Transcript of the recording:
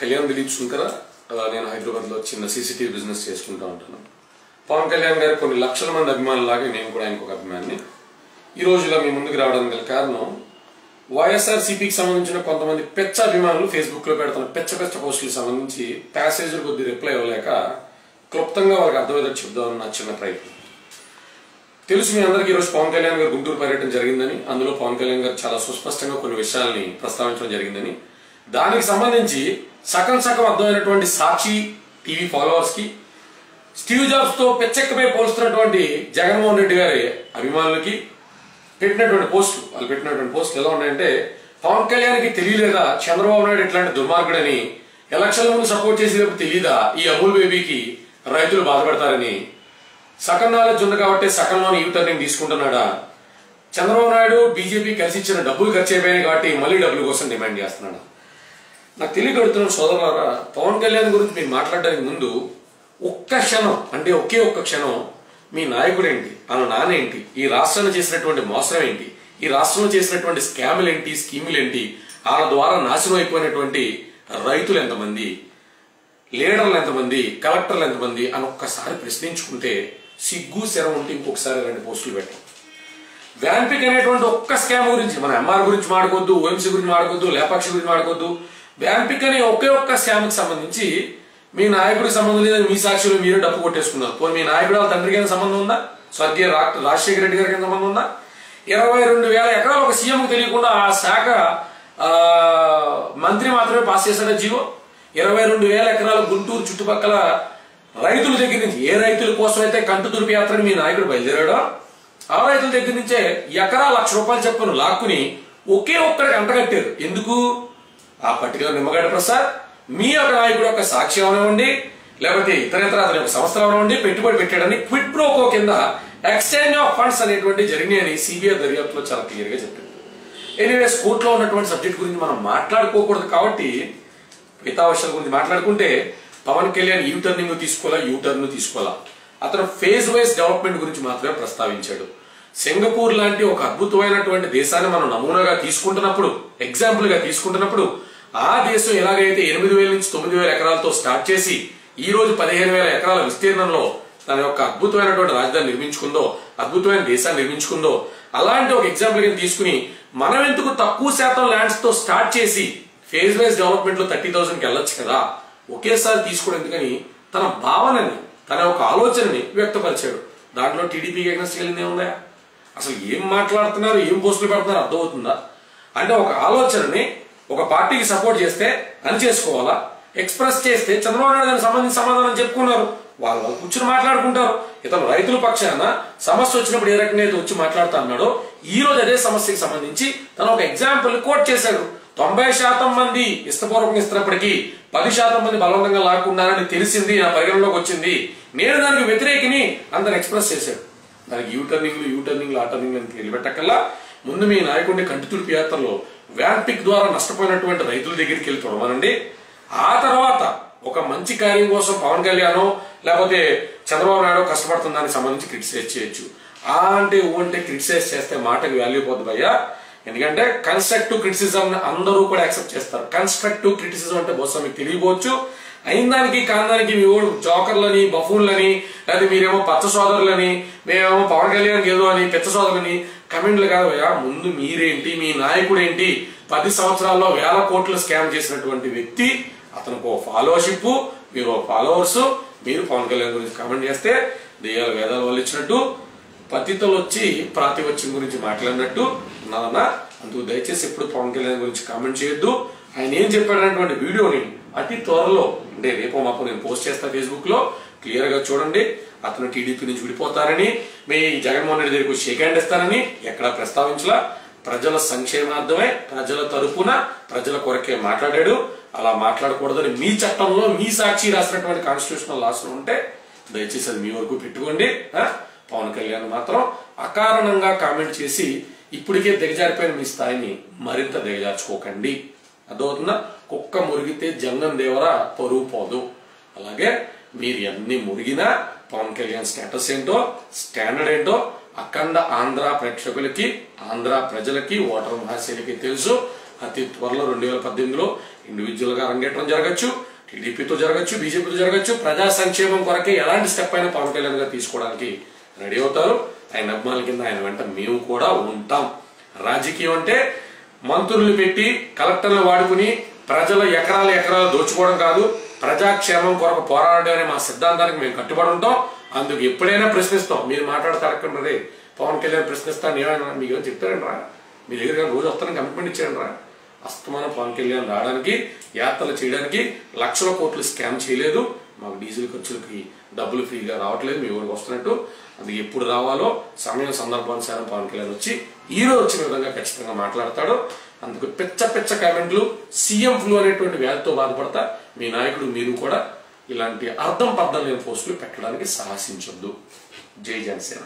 కళ్యాణ్ దిలీప్ శంకర. నేను హైదరాబాద్లో చిన్న సీసీటీవీ బిజినెస్ చేసుకుంటూ ఉంటాను. పవన్ కళ్యాణ్ గారు కొన్ని లక్షల మంది అభిమానులాగే నేను కూడా ఆయనకు ఒక అభిమానిని. ఈ రోజులో మీ ముందుకు రావడం గల కారణం వైఎస్ఆర్సీపీకి సంబంధించిన కొంతమంది పెచ్చ అభిమానులు ఫేస్బుక్లో పెడుతున్న పెచ్చ పోస్టులకు సంబంధించి ప్యాసేజ్లు కొద్ది రిప్లై ఇవ్వలేక క్లుప్తంగా వాళ్ళకి అర్థమయ్యేది చెప్దామని నా చిన్న ప్రయత్నం. తెలుసు మీ అందరికీ ఈరోజు పవన్ కళ్యాణ్ గారు గుంటూరు పర్యటన జరిగిందని, అందులో పవన్ కళ్యాణ్ గారు చాలా సుస్పష్టంగా కొన్ని విషయాల్ని ప్రస్తావించడం జరిగిందని, దానికి సంబంధించి సగం అర్థమైనటువంటి సాక్షి టీవీ ఫాలోవర్స్ కి, స్టీవ్ జాబ్స్ తో పెచ్చెక్కపై పోల్స్తున్నటువంటి జగన్మోహన్ రెడ్డి గారి అభిమానులకి పెట్టినటువంటి పోస్టులు, వాళ్ళు పెట్టినటువంటి పోస్టులు ఎలా ఉన్నాయంటే, పవన్ కళ్యాణ్కి తెలియలేదా చంద్రబాబు నాయుడు ఇట్లాంటి దుర్మార్గుడని, ఎలక్షన్ల ముందు సపోర్ట్ చేసేటప్పుడు తెలియదా ఈ అమూల్ బేబీకి రైతులు బాధపడతారని, సగం నాలెడ్జ్ ఉంది కాబట్టి సగంలోని యూ టర్నింగ్ తీసుకుంటున్నాడా, చంద్రబాబు నాయుడు బీజేపీ కలిసి ఇచ్చిన డబ్బులు ఖర్చు అయిపోయాయి కాబట్టి మళ్ళీ డబ్బుల కోసం డిమాండ్ చేస్తున్నాడు. నాకు తెలియగడుతున్న సోదరులారా, పవన్ కళ్యాణ్ గురించి మీరు మాట్లాడడానికి ముందు ఒక్క క్షణం, అంటే ఒకే ఒక్క క్షణం మీ నాయకుడు ఏంటి, వాళ్ళ నానేంటి, ఈ రాష్ట్రంలో చేసినటువంటి మోసం ఏంటి, ఈ రాష్ట్రంలో చేసినటువంటి స్కాములు ఏంటి, స్కీములు ఏంటి, వాళ్ళ ద్వారా నాశనం అయిపోయినటువంటి రైతులు ఎంతమంది, లీడర్లు ఎంతమంది, కలెక్టర్లు ఎంతమంది అని ఒక్కసారి ప్రశ్నించుకుంటే సిగ్గు శరం ఉంటే ఇంకొకసారి 2 పోస్టులు పెట్టాం. వ్యాన్పిక్ అనేటువంటి ఒక్క స్కామ్ గురించి, మన ఎంఆర్ గురించి మాడుకోవద్దు, ఓఎంసీ గురించి మాడుకోవద్దు, లేపాక్షి గురించి మాడుకోవద్దు, వ్యాన్పిక్ అనే ఒకే ఒక్క స్కామ్కి సంబంధించి మీ నాయకుడికి సంబంధం లేదని మీ సాక్షిలో మీరే డప్పు కొట్టేసుకున్నారు. పోనీ మీ నాయకుడు వాళ్ళ తండ్రికి ఏమైనా సంబంధం ఉందా, స్వర్గీయ రాజశేఖర రెడ్డి గారికి ఏమైనా సంబంధం ఉందా? 22,000 ఎకరాలు ఒక సీఎంకు తెలియకుండా ఆ శాఖ మంత్రి మాత్రమే పాస్ చేశాడా జీవో? 22,000 ఎకరాలు గుంటూరు చుట్టుపక్కల రైతుల దగ్గర నుంచి, ఏ రైతుల కోసం అయితే కంటు తుడిపి యాత్రని మీ నాయకుడు బయలుదేరాడో ఆ రైతుల దగ్గర నుంచే ఎకరా ₹1,00,000 చెప్పును లాక్కుని ఒకే ఒక్కడికి అంటగట్టారు. ఎందుకు? ఆ పర్టికులర్ నిమ్మగడ్డ ప్రసాద్ మీ యొక్క నాయకుడు యొక్క సాక్షి అవనివ్వండి, లేకపోతే ఇతర అతని యొక్క సంస్థలు అవనివ్వండి, పెట్టుబడి పెట్టాడని క్విడ్ ప్రోకో కింద ఎక్స్చేంజ్ ఆఫ్ ఫండ్స్ అనేటువంటి జరిగినాయని సిబిఐ దర్యాప్తులో చాలా క్లియర్ గా చెప్పింది. ఎనీవేస్, కోర్టులో ఉన్నటువంటి సబ్జెక్ట్ గురించి మనం మాట్లాడుకోకూడదు కాబట్టి మిగతా విషయాల గురించి మాట్లాడుకుంటే, పవన్ కళ్యాణ్ యూ టర్నింగ్ తీసుకోవాలా, అతను ఫేజ్ వైజ్ డెవలప్మెంట్ గురించి మాత్రమే ప్రస్తావించాడు. సింగపూర్ లాంటి ఒక అద్భుతమైనటువంటి దేశాన్ని మనం నమూనాగా తీసుకుంటున్నప్పుడు, ఎగ్జాంపుల్ గా తీసుకుంటున్నప్పుడు, ఆ దేశం ఎలాగైతే 8,000 నుంచి 9,000 ఎకరాలతో స్టార్ట్ చేసి ఈ రోజు 15,000 ఎకరాల విస్తీర్ణంలో తన యొక్క అద్భుతమైనటువంటి రాజధాని నిర్మించుకుందో, అద్భుతమైన దేశాన్ని నిర్మించుకుందో, అలాంటి ఒక ఎగ్జాంపుల్ గా తీసుకుని మనం ఎందుకు తక్కువ శాతం ల్యాండ్స్ తో స్టార్ట్ చేసి ఫేజ్ వైజ్ డెవలప్మెంట్ లో 30,000కి వెళ్ళొచ్చు కదా, ఒకేసారి తీసుకోవడం ఎందుకని తన భావనని, తన ఒక ఆలోచనని వ్యక్తపరిచాడు. దాంట్లో టీడీపీకి ఎగ్నెస్ట్ వెళ్ళింది ఏముందా? అసలు ఏం మాట్లాడుతున్నారు, ఏం పోస్టులు పెడుతున్నారు అర్థమవుతుందా? అంటే ఒక ఆలోచనని ఒక పార్టీకి సపోర్ట్ చేస్తే అని చేసుకోవాలా, ఎక్స్ప్రెస్ చేస్తే చంద్రబాబు నాయుడు దానికి సంబంధించి సమాధానం చెప్పుకున్నారు, వాళ్ళు కూర్చుని మాట్లాడుకుంటారు. ఇతను రైతుల పక్షాన సమస్య వచ్చినప్పుడు ఏ రకంగా అయితే వచ్చి మాట్లాడుతా అన్నాడో, ఈ రోజు అదే సమస్యకి సంబంధించి తను ఒక ఎగ్జాంపుల్ కోట్ చేశాడు. 90% మంది ఇష్టపూర్వకంగా ఇస్తున్నప్పటికీ 10% మంది బలవంతంగా లాక్కున్నారని తెలిసింది, నా పరిగణలోకి వచ్చింది, నేను దానికి వ్యతిరేకిని అందరు ఎక్స్ప్రెస్ చేశాడు. దానికి యూ టర్నింగ్లు ఆ టర్నింగ్ అని నిలబెట్టకల్లా ముందు మీ నాయకుడిని కంటి తుడిపి యాత్రలో వ్యాన్పిక్ ద్వారా నష్టపోయినటువంటి రైతుల దగ్గరికి వెళ్ళి తొడమనండి. ఆ తర్వాత ఒక మంచి కార్యం కోసం పవన్ కళ్యాణ్ లేకపోతే చంద్రబాబు నాయుడు కష్టపడుతున్న దానికి సంబంధించి క్రిటిసైజ్ చేయొచ్చు. అంటే క్రిటిసైజ్ చేస్తే మాటకి వాల్యూ పోద్దు భయ్యా. ఎందుకంటే కన్స్ట్రక్టివ్ క్రిటిసిజం అందరూ కూడా యాక్సెప్ట్ చేస్తారు. కన్స్ట్రక్టివ్ క్రిటిసిజం అంటే బహుశా మీకు తెలియపోవచ్చు, అయిన దానికి కాందానికి మీ ఓడు జోకర్లని, బఫూన్లని, లేదా మీరేమో పచ్చ సోదరులని, మేమేమో పవన్ కళ్యాణ్ ఏదో అని పెద్ద సోదరులని కమెంట్లు కాదు భయ్యా. ముందు మీరేంటి, మీ నాయకుడు ఏంటి, 10 సంవత్సరాల్లో 1,000 కోట్లు స్కామ్ చేసినటువంటి వ్యక్తి, అతనికి ఓ ఫాలోషిప్, మీరు ఓ ఫాలోవర్స్, మీరు పవన్ కళ్యాణ్ గురించి కామెంట్ చేస్తే దెయ్యాలు వేదాలు వాళ్ళు ఇచ్చినట్టు, పతితలు వచ్చి ప్రాతిపత్యం గురించి మాట్లాడినట్టు నాన్న. అందుకు దయచేసి ఎప్పుడు పవన్ కళ్యాణ్ గురించి కామెంట్ చేయొద్దు. ఆయన ఏం చెప్పాడనేటువంటి వీడియోని అతి త్వరలో, అంటే రేపో మాపో నేను పోస్ట్ చేస్తా ఫేస్బుక్ లో, క్లియర్ గా చూడండి. అతను టీడీపీ నుంచి విడిపోతారని, మీ జగన్మోహన్ రెడ్డి దగ్గరకు షేక్ హ్యాండ్ ఇస్తారని ఎక్కడా ప్రస్తావించలా. ప్రజల సంక్షేమార్థమే, ప్రజల తరపున, ప్రజల కొరకే మాట్లాడాడు. అలా మాట్లాడకూడదని మీ చట్టంలో, మీ సాక్షి రాసినటువంటి కాన్స్టిట్యూషనల్ లాస్ ఉంటే దయచేసి అది మీ వరకు పెట్టుకోండి. పవన్ కళ్యాణ్ మాత్రం అకారణంగా కామెంట్ చేసి ఇప్పటికే దిగజారిపోయిన మీ స్థాయిని మరింత దిగజార్చుకోకండి. అర్థమవుతుందా? కుక్క మురిగితే జంగం దేవర పరువు పోదు. అలాగే మీరు ఎన్ని మురిగినా పవన్ కళ్యాణ్ స్టేటస్ ఏంటో, స్టాండర్డ్ ఏంటో అఖండ ఆంధ్ర ప్రేక్షకులకి, ఆంధ్ర ప్రజలకి, ఓటర్ మహాశయులకి తెలుసు. అతి త్వరలో 2018లో ఇండివిజువల్ గా అరంగేట్రం జరగచ్చు, టీడీపీతో జరగచ్చు, బీజేపీతో జరగచ్చు. ప్రజా సంక్షేమం కొరకే ఎలాంటి స్టెప్ అయినా పవన్ కళ్యాణ్ గారు తీసుకోవడానికి రెడీ అవుతారు. ఆయన అభిమానుల కింద ఆయన వెంట మేము కూడా ఉంటాం. రాజకీయం అంటే మంత్రులు పెట్టి కలెక్టర్లు వాడుకుని ప్రజల ఎకరాలు దోచుకోవడం కాదు, ప్రజాక్షేమం కొరకు పోరాడడం అనే మా సిద్ధాంతానికి మేము కట్టుబడి ఉంటాం. అందుకు ఎప్పుడైనా ప్రశ్నిస్తాం. మీరు మాట్లాడతారక్కడే పవన్ కళ్యాణ్ ప్రశ్నిస్తాను ఏమైనా మీకు చెప్తారండి రా, మీ దగ్గర రోజు వస్తానని కమిట్మెంట్ ఇచ్చాడు రా. అస్తమానం పవన్ కళ్యాణ్ రావడానికి, యాత్రలు చేయడానికి లక్షల కోట్లు స్కామ్ చేయలేదు. మాకు డీజిల్ ఖర్చులకి డబ్బులు ఫ్రీగా రావట్లేదు, మీ ఊరికి వస్తున్నట్టు. అది ఎప్పుడు రావాలో సమయం సందర్భానుసారం పవన్ కళ్యాణ్ వచ్చి ఈ రోజు వచ్చిన విధంగా ఖచ్చితంగా మాట్లాడతాడు. అందుకు పెచ్చ కామెంట్లు, సీఎం ఫ్లూ అనేటువంటి వ్యాధితో బాధపడతా మీ నాయకుడు మీరు కూడా ఇలాంటి అర్థం పర్థం లేని పోస్టులు పెట్టడానికి సాహసించొద్దు. జై జనసేన.